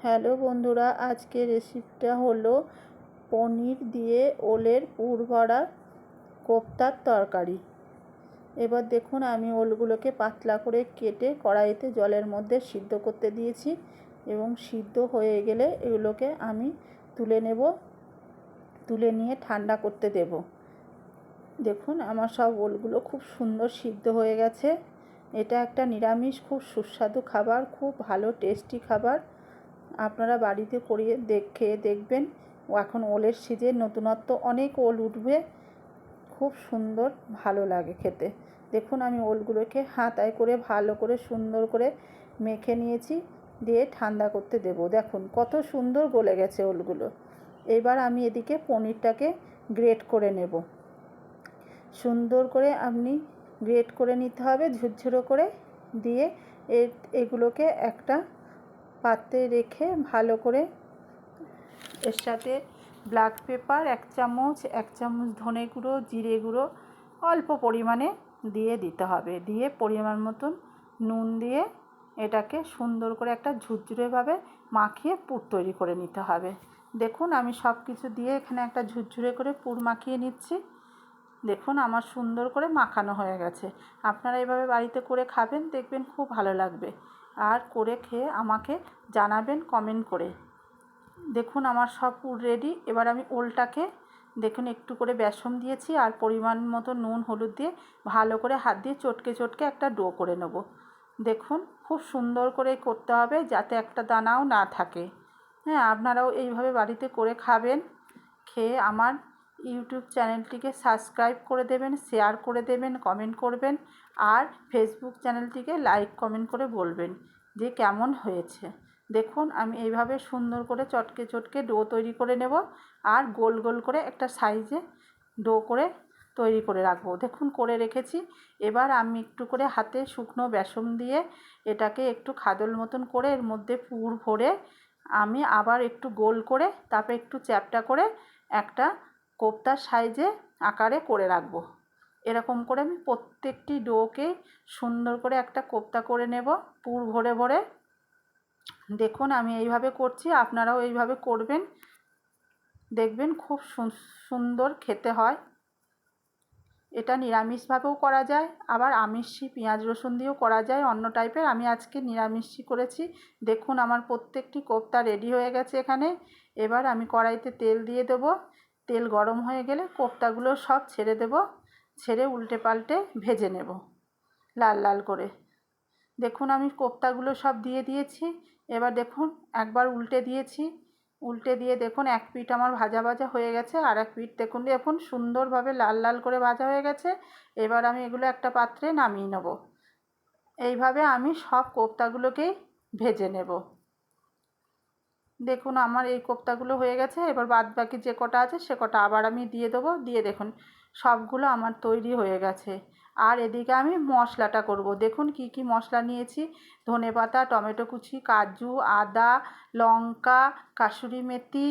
Hello বন্ধুরা, আজকে রেসিপিটা হলো পনির দিয়ে ওলের পুর ভরা কোপ্তার তরকারি। এবার দেখুন, আমি ওলগুলোকে পাতলা করে কেটে কড়াইতে জলের মধ্যে সিদ্ধ করতে দিয়েছি এবং সিদ্ধ হয়ে গেলে এগুলোকে আমি তুলে নেব। তুলে নিয়ে ঠান্ডা করতে দেব। দেখুন, আমার সব ওলগুলো খুব সুন্দর সিদ্ধ হয়ে গেছে। এটা একটা নিরামিষ খুব সুস্বাদু খাবার, খুব ভালো টেস্টি খাবার। আপনারা বাড়িতে করিয়ে খেয়ে দেখবেন। এখন ওলের সিজন, নতুনত্ব অনেক ওল উঠবে, খুব সুন্দর ভালো লাগে খেতে। দেখুন, আমি ওলগুলোকে হাতায় করে ভালো করে সুন্দর করে মেখে নিয়েছি, দিয়ে ঠান্ডা করতে দেব। দেখুন কত সুন্দর গলে গেছে ওলগুলো। এবার আমি এদিকে পনিরটাকে গ্রেট করে নেব। সুন্দর করে আপনি গ্রেট করে নিতে হবে, ঝুরঝুরো করে। দিয়ে এগুলোকে একটা পাত্রে রেখে ভালো করে এর সাথে ব্ল্যাক পেপার এক চামচ ধনে গুঁড়ো, জিরে গুঁড়ো অল্প পরিমাণে দিয়ে দিতে হবে। দিয়ে পরিমাণ মতন নুন দিয়ে এটাকে সুন্দর করে একটা ঝুরঝুরেভাবে মাখিয়ে পুর তৈরি করে নিতে হবে। দেখুন, আমি সব কিছু দিয়ে এখানে একটা ঝুরঝুরে করে পুর মাখিয়ে নিচ্ছি। দেখুন, আমার সুন্দর করে মাখানো হয়ে গেছে। আপনারা এভাবে বাড়িতে করে খাবেন, দেখবেন খুব ভালো লাগবে। আর করে খেয়ে আমাকে জানাবেন কমেন্ট করে। দেখুন, আমার সব পুর রেডি। এবার আমি ওলটাকে দেখুন একটু করে বেসন দিয়েছি আর পরিমাণ মতো নুন হলুদ দিয়ে ভালো করে হাত দিয়ে চটকে চটকে একটা ডো করে নেব। দেখুন, খুব সুন্দর করে করতে হবে যাতে একটা দানাও না থাকে। হ্যাঁ, আপনারাও এইভাবে বাড়িতে করে খাবেন। খেয়ে আমার ইউটিউব চ্যানেলটিকে সাবস্ক্রাইব করে দেবেন, শেয়ার করে দেবেন, কমেন্ট করবেন। আর ফেসবুক চ্যানেলটিকে লাইক কমেন্ট করে বলবেন যে কেমন হয়েছে। দেখুন, আমি এইভাবে সুন্দর করে চটকে চটকে ডো তৈরি করে নেব আর গোল গোল করে একটা সাইজে ডো করে তৈরি করে রাখবো। দেখুন, করে রেখেছি। এবার আমি একটু করে হাতে শুকনো বেসন দিয়ে এটাকে একটু খাদল মতন করে এর মধ্যে পুর ভরে আমি আবার একটু গোল করে তারপরে একটু চ্যাপ্টা করে একটা কোপ্তার সাইজে আকারে করে রাখবো। এরকম করে আমি প্রত্যেকটি ডোকে সুন্দর করে একটা কোপ্তা করে নেব পুর ভরে ভরে। দেখুন, আমি এইভাবে করছি, আপনারাও এইভাবে করবেন, দেখবেন খুব সুন্দর খেতে হয়। এটা নিরামিষভাবেও করা যায়, আবার আমিষি পেঁয়াজ রসুন দিয়েও করা যায়, অন্য টাইপের। আমি আজকে নিরামিষই করেছি। দেখুন, আমার প্রত্যেকটি কোপ্তা রেডি হয়ে গেছে এখানে। এবার আমি কড়াইতে তেল দিয়ে দেবো। তেল গরম হয়ে গেলে কোপ্তাগুলো সব ছেড়ে দেব, ছেড়ে উল্টে পাল্টে ভেজে নেব লাল লাল করে। দেখুন, আমি কোপ্তাগুলো সব দিয়ে দিয়েছি। এবার দেখুন, একবার উল্টে দিয়েছি, উল্টে দিয়ে দেখুন এক পিঠ আমার ভাজা ভাজা হয়ে গেছে, আর এক পিঠ দেখুন সুন্দরভাবে লাল লাল করে ভাজা হয়ে গেছে। এবার আমি এগুলো একটা পাত্রে নামিয়ে নেব। এইভাবে আমি সব কোপ্তাগুলোকেই ভেজে নেব। দেখুন, আমার এই কোপ্তাগুলো হয়ে গেছে। এবার বাদ বাকি যে কটা আছে সে কটা আবার আমি দিয়ে দেবো। দিয়ে দেখুন সবগুলো আমার তৈরি হয়ে গেছে। আর এদিকে আমি মশলাটা করব। দেখুন কি কি মশলা নিয়েছি: ধনেপাতা, টমেটো কুচি, কাজু, আদা, লঙ্কা, কাসুরি মেথি,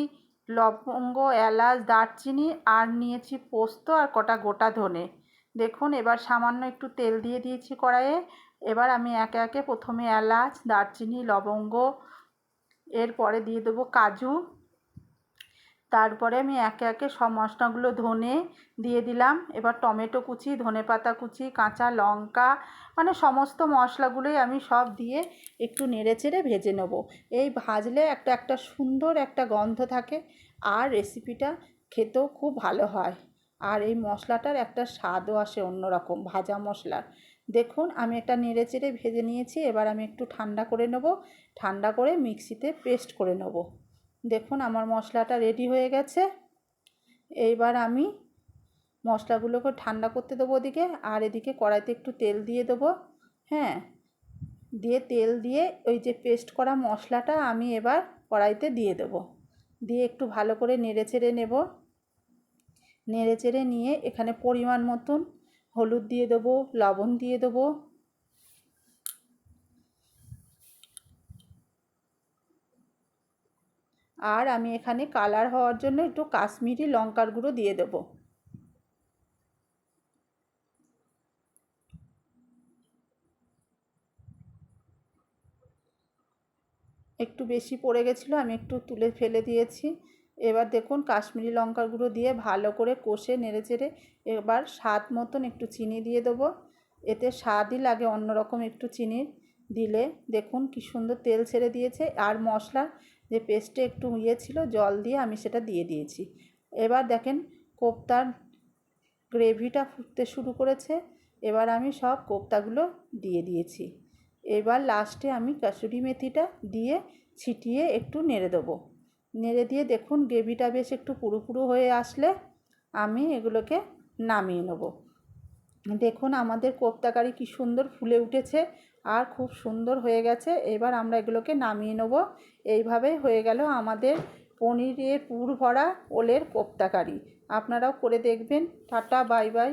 লবঙ্গ, এলাচ, দারচিনি, আর নিয়েছি পোস্ত আর কটা গোটা ধনে। দেখুন, এবার সামান্য একটু তেল দিয়ে দিয়েছি কড়াইয়ে। এবার আমি একে একে প্রথমে এলাচ, দারচিনি, লবঙ্গ, এরপরে দিয়ে দেবো কাজু। তারপরে আমি একে একে সব মশলাগুলো ধনে দিয়ে দিলাম। এবার টমেটো কুচি, ধনেপাতা কুচি, কাঁচা লঙ্কা, মানে সমস্ত মশলাগুলোই আমি সব দিয়ে একটু নেড়ে চেড়ে ভেজে নেব। এই ভাজলে একটা সুন্দর একটা গন্ধ থাকে, আর রেসিপিটা খেতেও খুব ভালো হয়। আর এই মশলাটার একটা স্বাদও আসে অন্যরকম, ভাজা মশলার। দেখুন, আমি একটা নেড়ে চেড়ে ভেজে নিয়েছি। এবার আমি একটু ঠান্ডা করে নেব, ঠান্ডা করে মিক্সিতে পেস্ট করে নেব। দেখুন, আমার মশলাটা রেডি হয়ে গেছে। এইবার আমি মশলাগুলোকে ঠান্ডা করতে দেবো ওদিকে, আর এদিকে কড়াইতে একটু তেল দিয়ে দেবো। হ্যাঁ, দিয়ে তেল দিয়ে ওই যে পেস্ট করা মশলাটা আমি এবার কড়াইতে দিয়ে দেবো। দিয়ে একটু ভালো করে নেড়ে চেড়ে নেব। নেড়ে চেড়ে নিয়ে এখানে পরিমাণ মতন হলুদ দিয়ে দেবো, লবণ দিয়ে দেবো, আর আমি এখানে কালার হওয়ার জন্য একটু কাশ্মীরি লঙ্কার গুঁড়ো দিয়ে দেবো। একটু বেশি পড়ে গেছিলো, আমি একটু তুলে ফেলে দিয়েছি। এবার দেখুন কাশ্মীরি লঙ্কার গুঁড়ো দিয়ে ভালো করে কষে নেড়েচেড়ে এবার স্বাদ মতন একটু চিনি দিয়ে দেবো। এতে স্বাদই লাগে অন্যরকম একটু চিনি দিলে। দেখুন কি সুন্দর তেল ছেড়ে দিয়েছে। আর মশলা যে পেস্টে একটু ছিল জল দিয়ে আমি সেটা দিয়ে দিয়েছি। এবার দেখেন কোপ্তার গ্রেভিটা ফুটতে শুরু করেছে। এবার আমি সব কোপ্তাগুলো দিয়ে দিয়েছি। এবার লাস্টে আমি কাসুরি মেথিটা দিয়ে ছিটিয়ে একটু নেড়ে দেবো। নেড়ে দিয়ে দেখুন গ্রেভিটা বেশ একটু পুরো পুরো হয়ে আসলে আমি এগুলোকে নামিয়ে নেব। দেখুন আমাদের কোপ্তা কারি কী সুন্দর ফুলে উঠেছে আর খুব সুন্দর হয়ে গেছে। এবার আমরা এগুলোকে নামিয়ে নেব। এইভাবেই হয়ে গেল আমাদের পনিরের পুর ভরা ওলের কোপ্তা কারি। আপনারাও করে দেখবেন। Tata, bye bye.